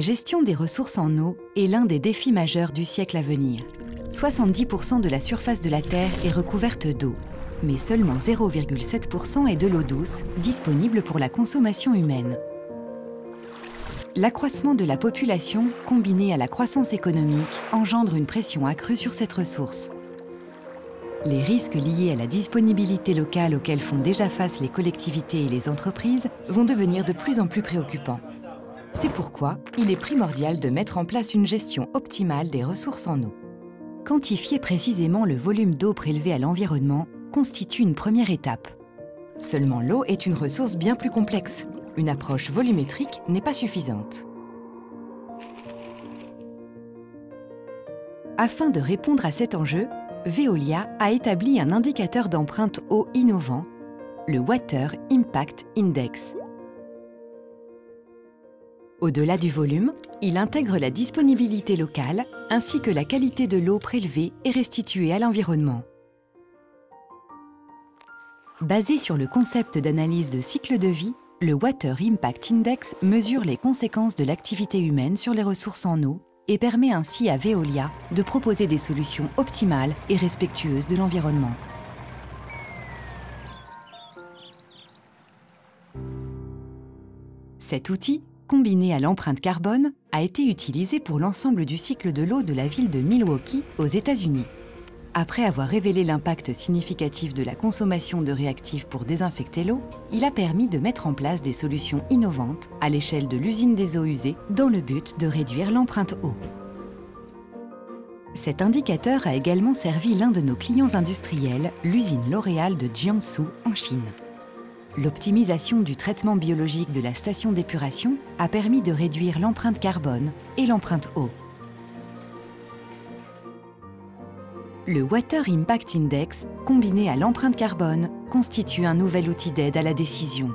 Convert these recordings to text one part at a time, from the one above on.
La gestion des ressources en eau est l'un des défis majeurs du siècle à venir. 70% de la surface de la Terre est recouverte d'eau, mais seulement 0,7% est de l'eau douce, disponible pour la consommation humaine. L'accroissement de la population, combiné à la croissance économique, engendre une pression accrue sur cette ressource. Les risques liés à la disponibilité locale auxquels font déjà face les collectivités et les entreprises vont devenir de plus en plus préoccupants. C'est pourquoi il est primordial de mettre en place une gestion optimale des ressources en eau. Quantifier précisément le volume d'eau prélevé à l'environnement constitue une première étape. Seulement l'eau est une ressource bien plus complexe. Une approche volumétrique n'est pas suffisante. Afin de répondre à cet enjeu, Veolia a établi un indicateur d'empreinte eau innovant, le Water Impact Index. Au-delà du volume, il intègre la disponibilité locale ainsi que la qualité de l'eau prélevée et restituée à l'environnement. Basé sur le concept d'analyse de cycle de vie, le Water Impact Index mesure les conséquences de l'activité humaine sur les ressources en eau et permet ainsi à Veolia de proposer des solutions optimales et respectueuses de l'environnement. Cet outil, combiné à l'empreinte carbone, a été utilisé pour l'ensemble du cycle de l'eau de la ville de Milwaukee, aux États-Unis. Après avoir révélé l'impact significatif de la consommation de réactifs pour désinfecter l'eau, il a permis de mettre en place des solutions innovantes à l'échelle de l'usine des eaux usées dans le but de réduire l'empreinte eau. Cet indicateur a également servi l'un de nos clients industriels, l'usine L'Oréal de Jiangsu, en Chine. L'optimisation du traitement biologique de la station d'épuration a permis de réduire l'empreinte carbone et l'empreinte eau. Le Water Impact Index, combiné à l'empreinte carbone, constitue un nouvel outil d'aide à la décision.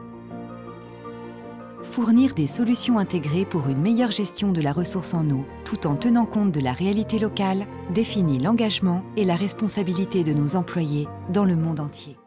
Fournir des solutions intégrées pour une meilleure gestion de la ressource en eau, tout en tenant compte de la réalité locale, définit l'engagement et la responsabilité de nos employés dans le monde entier.